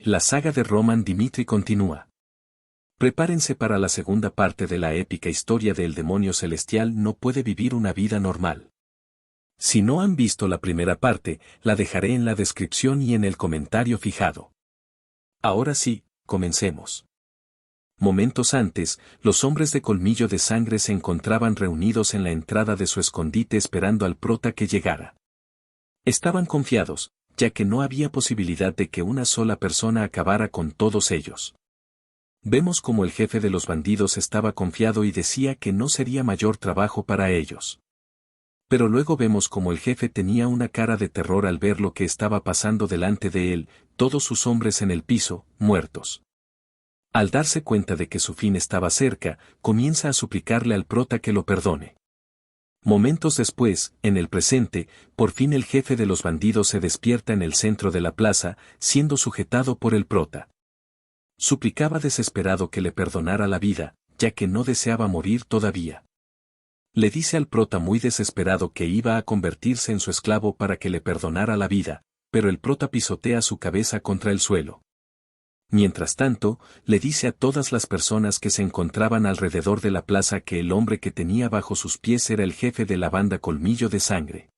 la saga de Roman Dimitri continúa. Prepárense para la segunda parte de la épica historia del demonio celestial no puede vivir una vida normal. Si no han visto la primera parte, la dejaré en la descripción y en el comentario fijado. Ahora sí, comencemos. Momentos antes, los hombres de colmillo de sangre se encontraban reunidos en la entrada de su escondite esperando al prota que llegara. Estaban confiados, ya que no había posibilidad de que una sola persona acabara con todos ellos. Vemos como el jefe de los bandidos estaba confiado y decía que no sería mayor trabajo para ellos. Pero luego vemos como el jefe tenía una cara de terror al ver lo que estaba pasando delante de él, todos sus hombres en el piso, muertos. Al darse cuenta de que su fin estaba cerca, comienza a suplicarle al prota que lo perdone. Momentos después, en el presente, por fin el jefe de los bandidos se despierta en el centro de la plaza, siendo sujetado por el prota. Suplicaba desesperado que le perdonara la vida, ya que no deseaba morir todavía. Le dice al prota muy desesperado que iba a convertirse en su esclavo para que le perdonara la vida, pero el prota pisotea su cabeza contra el suelo. Mientras tanto, le dice a todas las personas que se encontraban alrededor de la plaza que el hombre que tenía bajo sus pies era el jefe de la banda Colmillo de Sangre.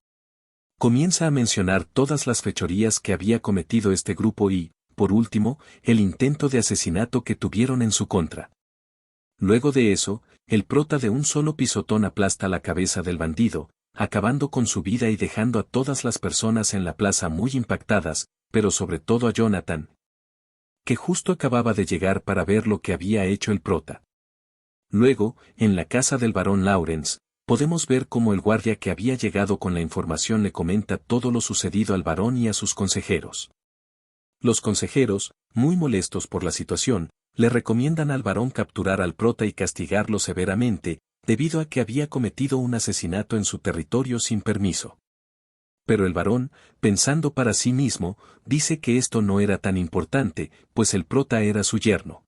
Comienza a mencionar todas las fechorías que había cometido este grupo y, por último, el intento de asesinato que tuvieron en su contra. Luego de eso, el prota de un solo pisotón aplasta la cabeza del bandido, acabando con su vida y dejando a todas las personas en la plaza muy impactadas, pero sobre todo a Jonathan, que justo acababa de llegar para ver lo que había hecho el prota. Luego, en la casa del barón Lawrence, podemos ver cómo el guardia que había llegado con la información le comenta todo lo sucedido al barón y a sus consejeros. Los consejeros, muy molestos por la situación, le recomiendan al barón capturar al prota y castigarlo severamente, debido a que había cometido un asesinato en su territorio sin permiso. Pero el barón, pensando para sí mismo, dice que esto no era tan importante, pues el prota era su yerno.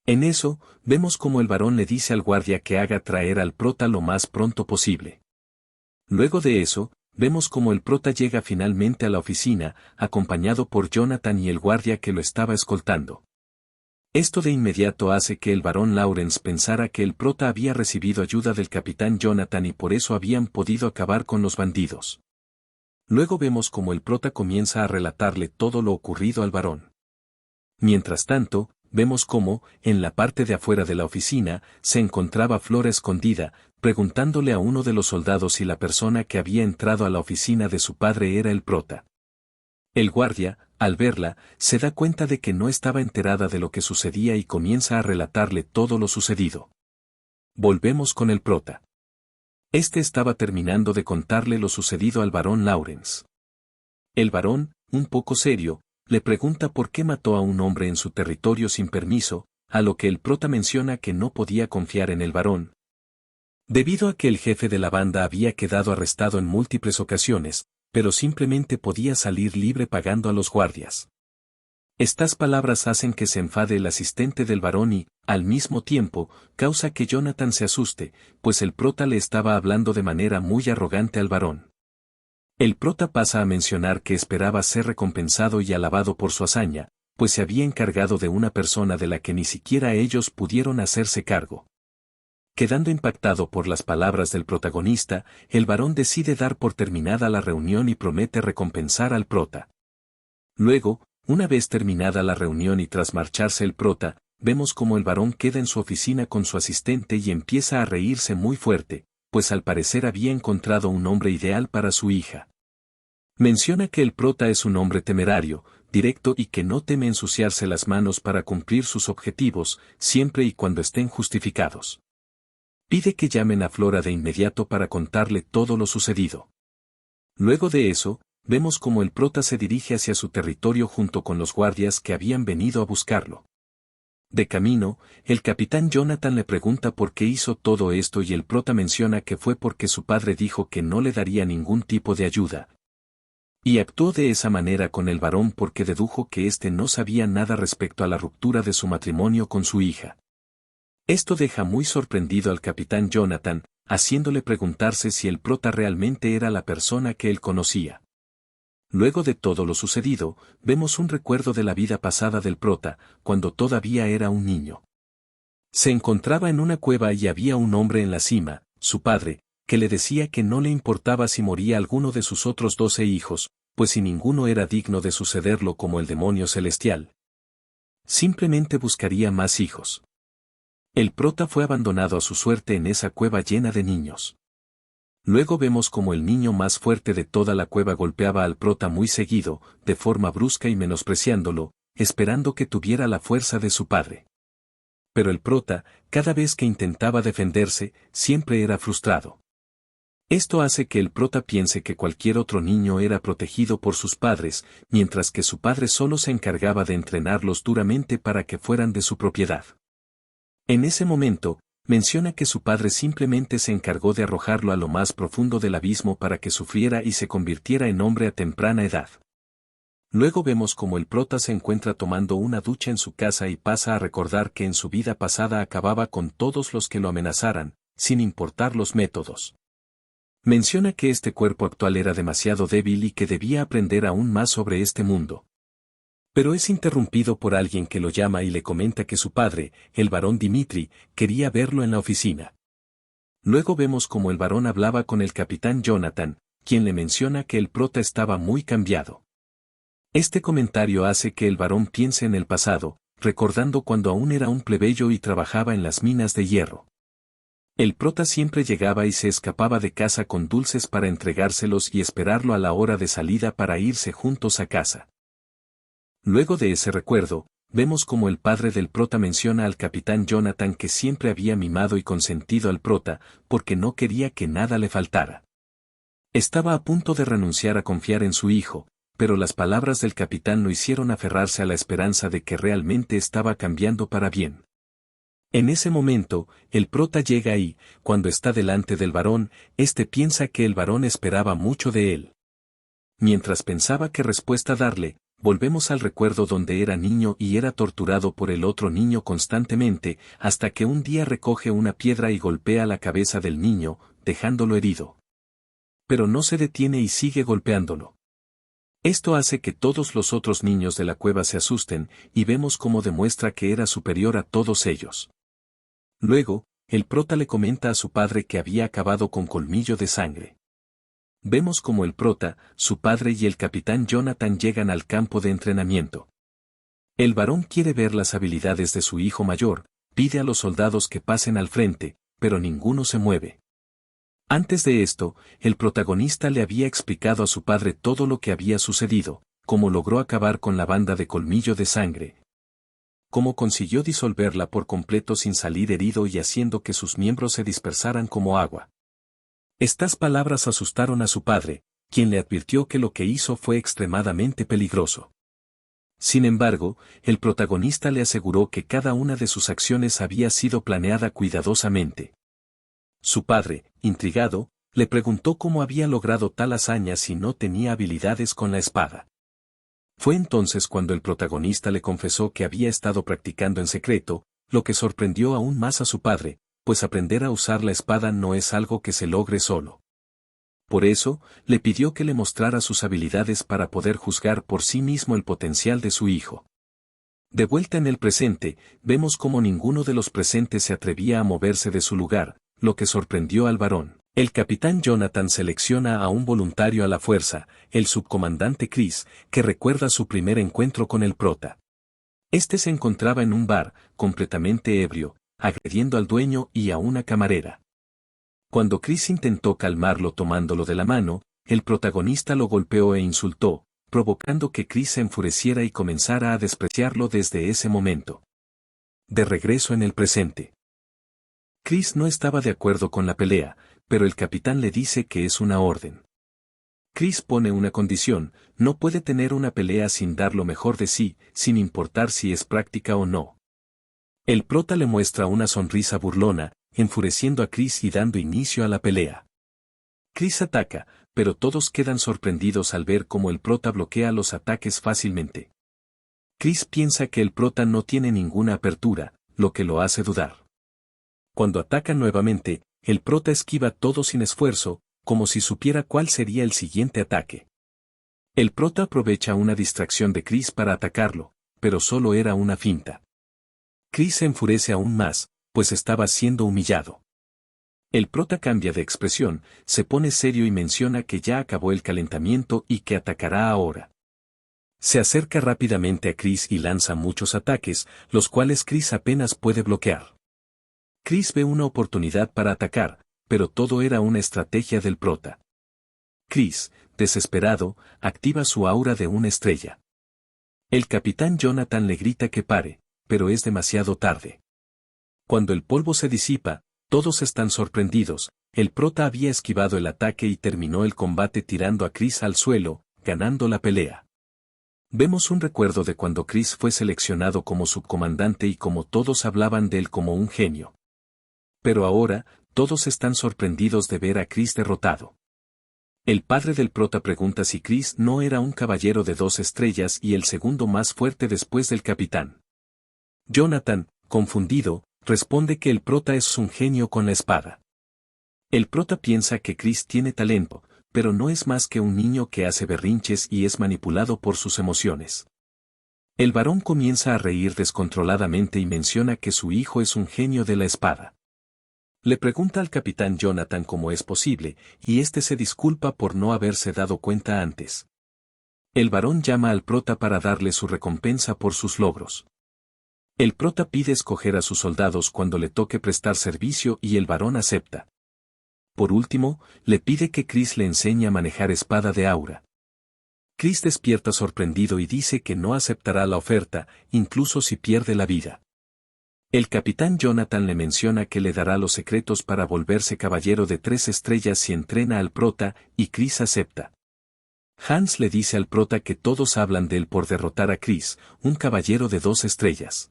En eso, vemos como el barón le dice al guardia que haga traer al prota lo más pronto posible. Luego de eso, vemos como el prota llega finalmente a la oficina, acompañado por Jonathan y el guardia que lo estaba escoltando. Esto de inmediato hace que el barón Lawrence pensara que el prota había recibido ayuda del capitán Jonathan y por eso habían podido acabar con los bandidos. Luego vemos como el prota comienza a relatarle todo lo ocurrido al barón. Mientras tanto, vemos cómo, en la parte de afuera de la oficina, se encontraba Flora escondida, preguntándole a uno de los soldados si la persona que había entrado a la oficina de su padre era el prota. El guardia, al verla, se da cuenta de que no estaba enterada de lo que sucedía y comienza a relatarle todo lo sucedido. Volvemos con el prota. Este estaba terminando de contarle lo sucedido al barón Lawrence. El barón, un poco serio, le pregunta por qué mató a un hombre en su territorio sin permiso, a lo que el prota menciona que no podía confiar en el barón, debido a que el jefe de la banda había quedado arrestado en múltiples ocasiones, pero simplemente podía salir libre pagando a los guardias. Estas palabras hacen que se enfade el asistente del barón y, al mismo tiempo, causa que Jonathan se asuste, pues el prota le estaba hablando de manera muy arrogante al barón. El prota pasa a mencionar que esperaba ser recompensado y alabado por su hazaña, pues se había encargado de una persona de la que ni siquiera ellos pudieron hacerse cargo. Quedando impactado por las palabras del protagonista, el barón decide dar por terminada la reunión y promete recompensar al prota. Luego, una vez terminada la reunión y tras marcharse el prota, vemos como el barón queda en su oficina con su asistente y empieza a reírse muy fuerte, pues al parecer había encontrado un hombre ideal para su hija. Menciona que el prota es un hombre temerario, directo y que no teme ensuciarse las manos para cumplir sus objetivos, siempre y cuando estén justificados. Pide que llamen a Flora de inmediato para contarle todo lo sucedido. Luego de eso, vemos como el prota se dirige hacia su territorio junto con los guardias que habían venido a buscarlo. De camino, el capitán Jonathan le pregunta por qué hizo todo esto y el prota menciona que fue porque su padre dijo que no le daría ningún tipo de ayuda. Y actuó de esa manera con el varón porque dedujo que éste no sabía nada respecto a la ruptura de su matrimonio con su hija. Esto deja muy sorprendido al capitán Jonathan, haciéndole preguntarse si el prota realmente era la persona que él conocía. Luego de todo lo sucedido, vemos un recuerdo de la vida pasada del prota, cuando todavía era un niño. Se encontraba en una cueva y había un hombre en la cima, su padre, que le decía que no le importaba si moría alguno de sus otros 12 hijos, pues si ninguno era digno de sucederlo como el demonio celestial, simplemente buscaría más hijos. El prota fue abandonado a su suerte en esa cueva llena de niños. Luego vemos como el niño más fuerte de toda la cueva golpeaba al prota muy seguido, de forma brusca y menospreciándolo, esperando que tuviera la fuerza de su padre. Pero el prota, cada vez que intentaba defenderse, siempre era frustrado. Esto hace que el prota piense que cualquier otro niño era protegido por sus padres, mientras que su padre solo se encargaba de entrenarlos duramente para que fueran de su propiedad. En ese momento, menciona que su padre simplemente se encargó de arrojarlo a lo más profundo del abismo para que sufriera y se convirtiera en hombre a temprana edad. Luego vemos como el prota se encuentra tomando una ducha en su casa y pasa a recordar que en su vida pasada acababa con todos los que lo amenazaran, sin importar los métodos. Menciona que este cuerpo actual era demasiado débil y que debía aprender aún más sobre este mundo. Pero es interrumpido por alguien que lo llama y le comenta que su padre, el barón Dimitri, quería verlo en la oficina. Luego vemos como el barón hablaba con el capitán Jonathan, quien le menciona que el prota estaba muy cambiado. Este comentario hace que el barón piense en el pasado, recordando cuando aún era un plebeyo y trabajaba en las minas de hierro. El prota siempre llegaba y se escapaba de casa con dulces para entregárselos y esperarlo a la hora de salida para irse juntos a casa. Luego de ese recuerdo, vemos como el padre del prota menciona al capitán Jonathan que siempre había mimado y consentido al prota, porque no quería que nada le faltara. Estaba a punto de renunciar a confiar en su hijo, pero las palabras del capitán lo hicieron aferrarse a la esperanza de que realmente estaba cambiando para bien. En ese momento, el prota llega y, cuando está delante del varón, éste piensa que el varón esperaba mucho de él. Mientras pensaba qué respuesta darle, volvemos al recuerdo donde era niño y era torturado por el otro niño constantemente, hasta que un día recoge una piedra y golpea la cabeza del niño, dejándolo herido. Pero no se detiene y sigue golpeándolo. Esto hace que todos los otros niños de la cueva se asusten, y vemos cómo demuestra que era superior a todos ellos. Luego, el prota le comenta a su padre que había acabado con Colmillo de Sangre. Vemos como el prota, su padre y el capitán Jonathan llegan al campo de entrenamiento. El varón quiere ver las habilidades de su hijo mayor, pide a los soldados que pasen al frente, pero ninguno se mueve. Antes de esto, el protagonista le había explicado a su padre todo lo que había sucedido, cómo logró acabar con la banda de Colmillo de Sangre, cómo consiguió disolverla por completo sin salir herido y haciendo que sus miembros se dispersaran como agua. Estas palabras asustaron a su padre, quien le advirtió que lo que hizo fue extremadamente peligroso. Sin embargo, el protagonista le aseguró que cada una de sus acciones había sido planeada cuidadosamente. Su padre, intrigado, le preguntó cómo había logrado tal hazaña si no tenía habilidades con la espada. Fue entonces cuando el protagonista le confesó que había estado practicando en secreto, lo que sorprendió aún más a su padre, pues aprender a usar la espada no es algo que se logre solo. Por eso, le pidió que le mostrara sus habilidades para poder juzgar por sí mismo el potencial de su hijo. De vuelta en el presente, vemos cómo ninguno de los presentes se atrevía a moverse de su lugar, lo que sorprendió al varón. El capitán Jonathan selecciona a un voluntario a la fuerza, el subcomandante Chris, que recuerda su primer encuentro con el prota. Este se encontraba en un bar, completamente ebrio, agrediendo al dueño y a una camarera. Cuando Chris intentó calmarlo tomándolo de la mano, el protagonista lo golpeó e insultó, provocando que Chris se enfureciera y comenzara a despreciarlo desde ese momento. De regreso en el presente. Chris no estaba de acuerdo con la pelea, pero el capitán le dice que es una orden. Chris pone una condición: no puede tener una pelea sin dar lo mejor de sí, sin importar si es práctica o no. El prota le muestra una sonrisa burlona, enfureciendo a Chris y dando inicio a la pelea. Chris ataca, pero todos quedan sorprendidos al ver cómo el prota bloquea los ataques fácilmente. Chris piensa que el prota no tiene ninguna apertura, lo que lo hace dudar. Cuando atacan nuevamente, el prota esquiva todo sin esfuerzo, como si supiera cuál sería el siguiente ataque. El prota aprovecha una distracción de Chris para atacarlo, pero solo era una finta. Chris se enfurece aún más, pues estaba siendo humillado. El prota cambia de expresión, se pone serio y menciona que ya acabó el calentamiento y que atacará ahora. Se acerca rápidamente a Chris y lanza muchos ataques, los cuales Chris apenas puede bloquear. Chris ve una oportunidad para atacar, pero todo era una estrategia del prota. Chris, desesperado, activa su aura de una estrella. El capitán Jonathan le grita que pare, pero es demasiado tarde. Cuando el polvo se disipa, todos están sorprendidos, el prota había esquivado el ataque y terminó el combate tirando a Chris al suelo, ganando la pelea. Vemos un recuerdo de cuando Chris fue seleccionado como subcomandante y como todos hablaban de él como un genio. Pero ahora, todos están sorprendidos de ver a Chris derrotado. El padre del prota pregunta si Chris no era un caballero de 2 estrellas y el segundo más fuerte después del capitán. Jonathan, confundido, responde que el prota es un genio con la espada. El prota piensa que Chris tiene talento, pero no es más que un niño que hace berrinches y es manipulado por sus emociones. El varón comienza a reír descontroladamente y menciona que su hijo es un genio de la espada. Le pregunta al capitán Jonathan cómo es posible, y este se disculpa por no haberse dado cuenta antes. El varón llama al prota para darle su recompensa por sus logros. El prota pide escoger a sus soldados cuando le toque prestar servicio y el varón acepta. Por último, le pide que Chris le enseñe a manejar espada de aura. Chris despierta sorprendido y dice que no aceptará la oferta, incluso si pierde la vida. El capitán Jonathan le menciona que le dará los secretos para volverse caballero de 3 estrellas si entrena al prota, y Chris acepta. Hans le dice al prota que todos hablan de él por derrotar a Chris, un caballero de 2 estrellas.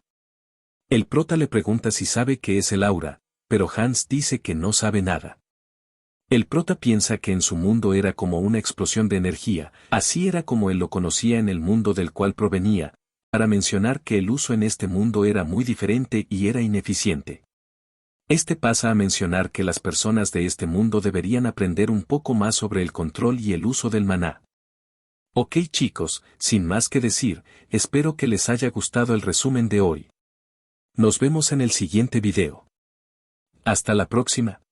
El prota le pregunta si sabe qué es el aura, pero Hans dice que no sabe nada. El prota piensa que en su mundo era como una explosión de energía, así era como él lo conocía en el mundo del cual provenía, para mencionar que el uso en este mundo era muy diferente y era ineficiente. Este pasa a mencionar que las personas de este mundo deberían aprender un poco más sobre el control y el uso del maná. Ok chicos, sin más que decir, espero que les haya gustado el resumen de hoy. Nos vemos en el siguiente video. Hasta la próxima.